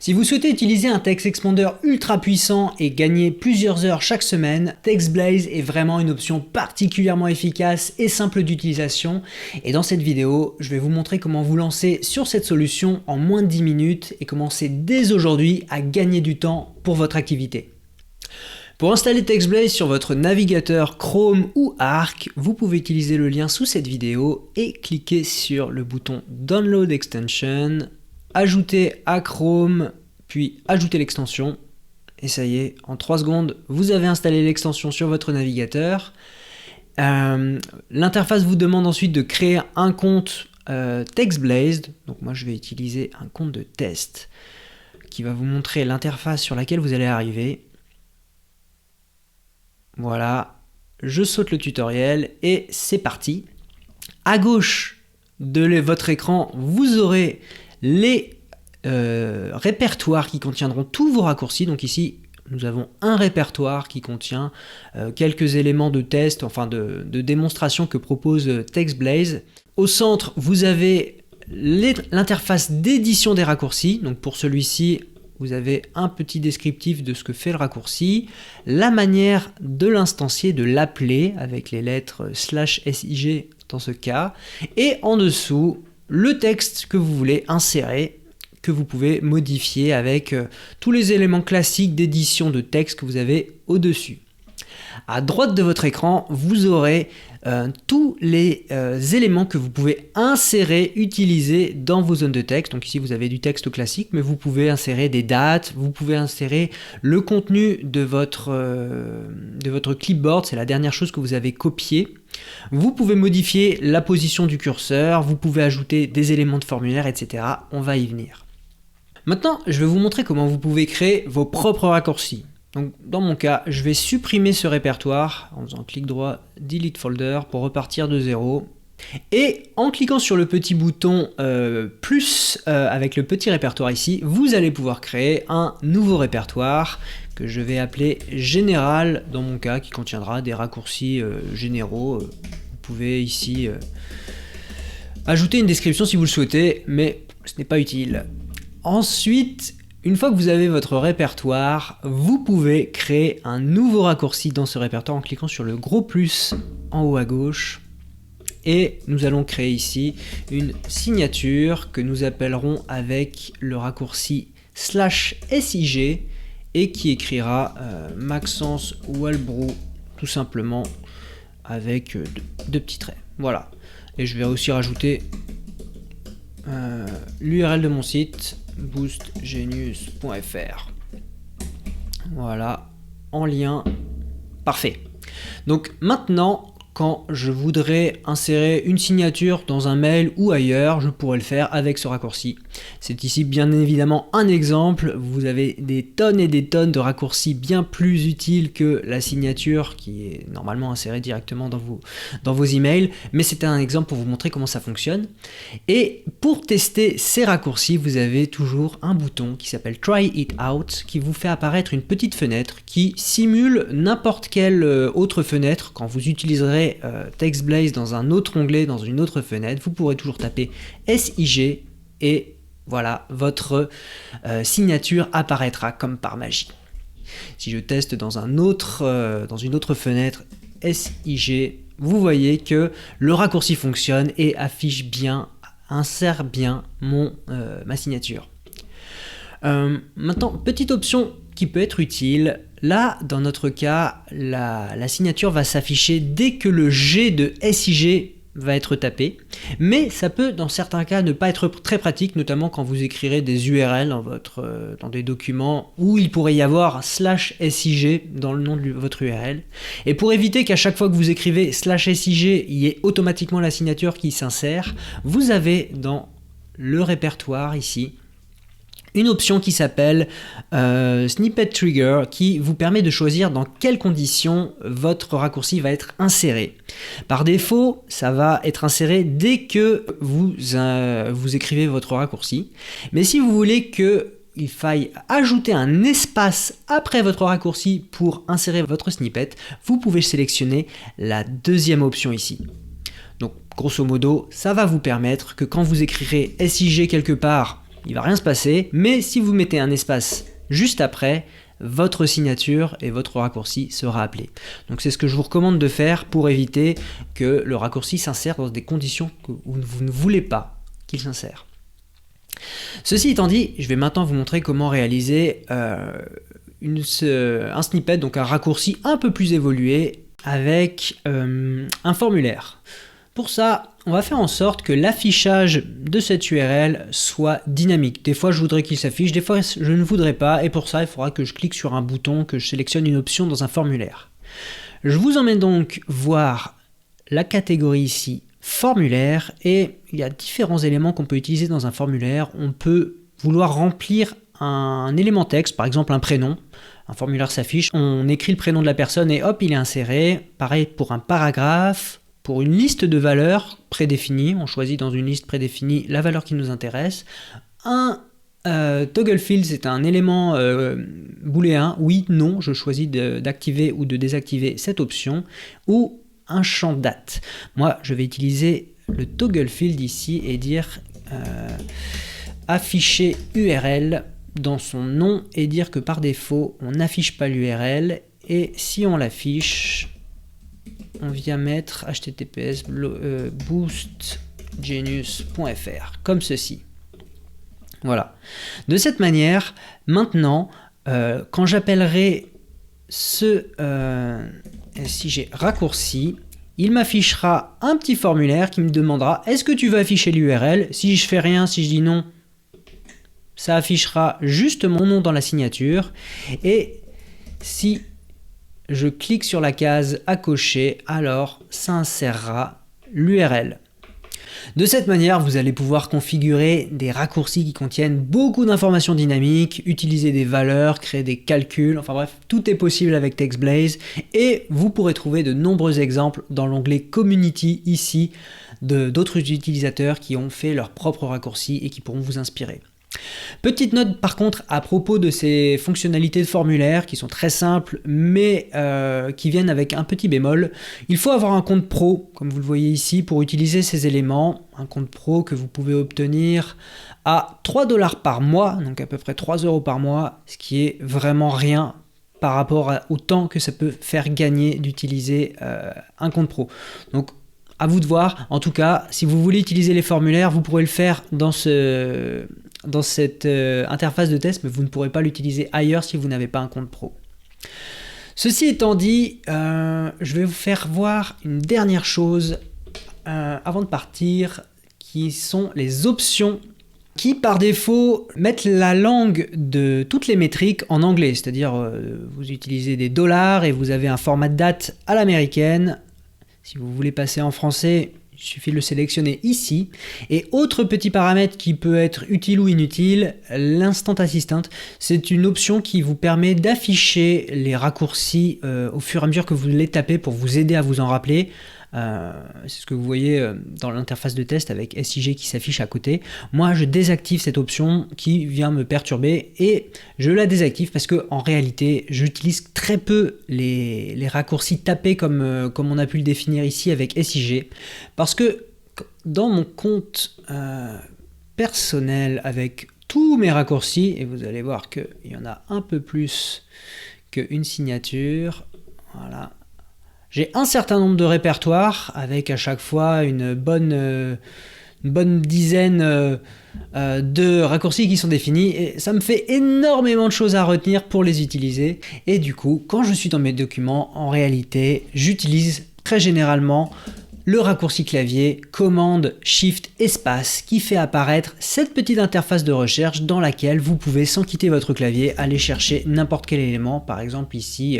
Si vous souhaitez utiliser un Text Expander ultra puissant et gagner plusieurs heures chaque semaine, TextBlaze est vraiment une option particulièrement efficace et simple d'utilisation. Et dans cette vidéo, je vais vous montrer comment vous lancer sur cette solution en moins de 10 minutes et commencer dès aujourd'hui à gagner du temps pour votre activité. Pour installer TextBlaze sur votre navigateur Chrome ou Arc, vous pouvez utiliser le lien sous cette vidéo et cliquer sur le bouton Download Extension, ajouter à Chrome, puis ajouter l'extension. Et ça y est, en 3 secondes, vous avez installé l'extension sur votre navigateur. L'interface vous demande ensuite de créer un compte TextBlaze. Donc moi je vais utiliser un compte de test qui va vous montrer l'interface sur laquelle vous allez arriver. Voilà, je saute le tutoriel et c'est parti. À gauche de votre écran, vous aurez les répertoires qui contiendront tous vos raccourcis. Donc ici, nous avons un répertoire qui contient quelques éléments de test, enfin de démonstration que propose TextBlaze. Au centre, vous avez l'interface d'édition des raccourcis. Donc pour celui-ci, vous avez un petit descriptif de ce que fait le raccourci, la manière de l'instancier, de l'appeler avec les lettres /sij dans ce cas, et en dessous, le texte que vous voulez insérer, que vous pouvez modifier avec tous les éléments classiques d'édition de texte que vous avez au-dessus. À droite de votre écran, vous aurez tous les éléments que vous pouvez insérer, utiliser dans vos zones de texte. Donc ici, vous avez du texte classique, mais vous pouvez insérer des dates, vous pouvez insérer le contenu de votre clipboard, c'est la dernière chose que vous avez copiée. Vous pouvez modifier la position du curseur, vous pouvez ajouter des éléments de formulaire, etc. On va y venir. Maintenant, je vais vous montrer comment vous pouvez créer vos propres raccourcis. Donc, dans mon cas, je vais supprimer ce répertoire en faisant clic droit, delete folder pour repartir de zéro. Et en cliquant sur le petit bouton plus avec le petit répertoire ici, vous allez pouvoir créer un nouveau répertoire que je vais appeler général dans mon cas, qui contiendra des raccourcis généraux. Vous pouvez ici ajouter une description si vous le souhaitez, mais ce n'est pas utile. Ensuite, une fois que vous avez votre répertoire, vous pouvez créer un nouveau raccourci dans ce répertoire en cliquant sur le gros plus en haut à gauche. Et nous allons créer ici une signature que nous appellerons avec le raccourci /sij et qui écrira Maxence Walbrou tout simplement avec deux petits traits. Voilà. Et je vais aussi rajouter l'URL de mon site boostgenius.fr. Voilà, en lien, parfait. Donc maintenant, quand je voudrais insérer une signature dans un mail ou ailleurs, je pourrais le faire avec ce raccourci. C'est ici bien évidemment un exemple. Vous avez des tonnes et des tonnes de raccourcis bien plus utiles que la signature qui est normalement insérée directement dans vos emails. Mais c'était un exemple pour vous montrer comment ça fonctionne. Et pour tester ces raccourcis, vous avez toujours un bouton qui s'appelle Try It Out qui vous fait apparaître une petite fenêtre qui simule n'importe quelle autre fenêtre. Quand vous utiliserez TextBlaze dans un autre onglet, dans une autre fenêtre, vous pourrez toujours taper SIG et voilà, votre signature apparaîtra comme par magie. Si je teste dans une autre fenêtre SIG, vous voyez que le raccourci fonctionne et affiche bien, insère bien ma signature. Maintenant, petite option qui peut être utile. Là, dans notre cas, la signature va s'afficher dès que le G de SIG va être tapé, mais ça peut dans certains cas ne pas être très pratique, notamment quand vous écrirez des URL dans des documents où il pourrait y avoir /SIG dans le nom de votre URL. Et pour éviter qu'à chaque fois que vous écrivez /SIG, il y ait automatiquement la signature qui s'insère, vous avez dans le répertoire ici une option qui s'appelle Snippet Trigger qui vous permet de choisir dans quelles conditions votre raccourci va être inséré. Par défaut, ça va être inséré dès que vous écrivez votre raccourci. Mais si vous voulez qu'il faille ajouter un espace après votre raccourci pour insérer votre snippet, vous pouvez sélectionner la deuxième option ici. Donc grosso modo, ça va vous permettre que quand vous écrirez SIG quelque part, il va rien se passer, mais si vous mettez un espace juste après, votre signature et votre raccourci sera appelé. Donc c'est ce que je vous recommande de faire pour éviter que le raccourci s'insère dans des conditions que vous ne voulez pas qu'il s'insère. Ceci étant dit, je vais maintenant vous montrer comment réaliser un snippet, donc un raccourci un peu plus évolué avec un formulaire. Pour ça, on va faire en sorte que l'affichage de cette URL soit dynamique. Des fois, je voudrais qu'il s'affiche, des fois, je ne voudrais pas, et pour ça, il faudra que je clique sur un bouton, que je sélectionne une option dans un formulaire. Je vous emmène donc voir la catégorie ici, formulaire, et il y a différents éléments qu'on peut utiliser dans un formulaire. On peut vouloir remplir un élément texte, par exemple un prénom. Un formulaire s'affiche, on écrit le prénom de la personne et hop, il est inséré. Pareil pour un paragraphe. Pour une liste de valeurs prédéfinies, on choisit dans une liste prédéfinie la valeur qui nous intéresse. Un toggle field, c'est un élément booléen, oui, non, je choisis d'activer ou de désactiver cette option, ou un champ date. Moi, je vais utiliser le toggle field ici et dire afficher URL dans son nom et dire que par défaut, on n'affiche pas l'URL, et si on l'affiche, on vient mettre https boostgenius.fr, comme ceci. Voilà. De cette manière, maintenant, quand j'appellerai ce SIG raccourci, il m'affichera un petit formulaire qui me demandera: est-ce que tu veux afficher l'URL? Si je fais rien, si je dis non, ça affichera juste mon nom dans la signature. Et si je clique sur la case à cocher, alors ça insérera l'URL. De cette manière, vous allez pouvoir configurer des raccourcis qui contiennent beaucoup d'informations dynamiques, utiliser des valeurs, créer des calculs, enfin bref, tout est possible avec TextBlaze, et vous pourrez trouver de nombreux exemples dans l'onglet Community ici d'autres utilisateurs qui ont fait leurs propres raccourcis et qui pourront vous inspirer. Petite note par contre à propos de ces fonctionnalités de formulaire qui sont très simples mais qui viennent avec un petit bémol. Il faut avoir un compte pro, comme vous le voyez ici, pour utiliser ces éléments. Un compte pro que vous pouvez obtenir à 3 $ par mois, donc à peu près 3 € par mois, ce qui est vraiment rien par rapport au temps que ça peut faire gagner d'utiliser un compte pro. Donc à vous de voir. En tout cas, si vous voulez utiliser les formulaires, vous pourrez le faire dans cette interface de test, mais vous ne pourrez pas l'utiliser ailleurs si vous n'avez pas un compte pro. Ceci étant dit, je vais vous faire voir une dernière chose avant de partir, qui sont les options qui par défaut mettent la langue de toutes les métriques en anglais, c'est-à-dire vous utilisez des dollars et vous avez un format de date à l'américaine. Si vous voulez passer en français, il suffit de le sélectionner ici. Et autre petit paramètre qui peut être utile ou inutile, l'Instant Assistant. C'est une option qui vous permet d'afficher les raccourcis au fur et à mesure que vous les tapez pour vous aider à vous en rappeler. C'est ce que vous voyez dans l'interface de test avec SIG qui s'affiche à côté. Moi je désactive cette option qui vient me perturber et je la désactive parce que en réalité j'utilise très peu les raccourcis tapés comme on a pu le définir ici avec SIG, parce que dans mon compte personnel avec tous mes raccourcis, et vous allez voir qu'il y en a un peu plus qu'une signature, voilà. J'ai un certain nombre de répertoires avec à chaque fois une bonne dizaine de raccourcis qui sont définis et ça me fait énormément de choses à retenir pour les utiliser. Et du coup, quand je suis dans mes documents, en réalité, j'utilise très généralement le raccourci clavier commande Shift espace qui fait apparaître cette petite interface de recherche dans laquelle vous pouvez, sans quitter votre clavier, aller chercher n'importe quel élément. Par exemple ici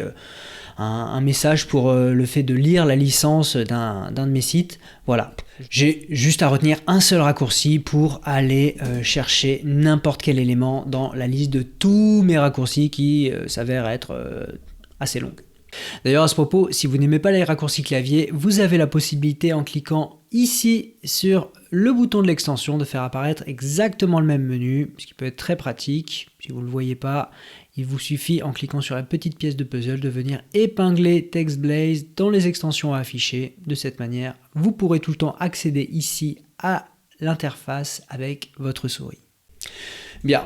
un message pour le fait de lire la licence d'un de mes sites. Voilà, j'ai juste à retenir un seul raccourci pour aller chercher n'importe quel élément dans la liste de tous mes raccourcis qui s'avèrent être assez longue. D'ailleurs à ce propos, si vous n'aimez pas les raccourcis clavier, vous avez la possibilité en cliquant ici sur le bouton de l'extension de faire apparaître exactement le même menu, ce qui peut être très pratique. Si vous ne le voyez pas, il vous suffit en cliquant sur la petite pièce de puzzle de venir épingler TextBlaze dans les extensions à afficher. De cette manière, vous pourrez tout le temps accéder ici à l'interface avec votre souris. Bien,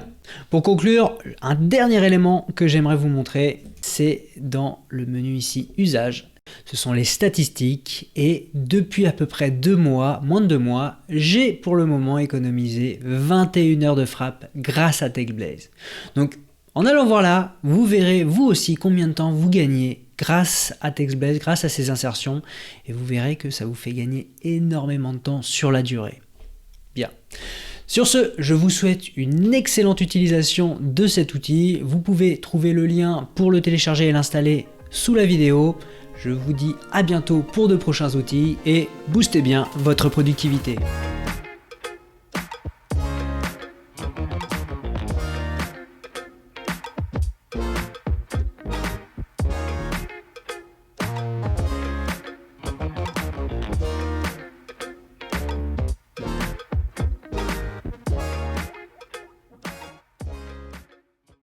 pour conclure, un dernier élément que j'aimerais vous montrer, c'est dans le menu ici Usage. Ce sont les statistiques et depuis à peu près 2 mois, moins de 2 mois, j'ai pour le moment économisé 21 heures de frappe grâce à TechBlaze. Donc en allant voir là, vous verrez vous aussi combien de temps vous gagnez grâce à TechBlaze, grâce à ces insertions, et vous verrez que ça vous fait gagner énormément de temps sur la durée. Bien. Sur ce, je vous souhaite une excellente utilisation de cet outil. Vous pouvez trouver le lien pour le télécharger et l'installer sous la vidéo. Je vous dis à bientôt pour de prochains outils et boostez bien votre productivité.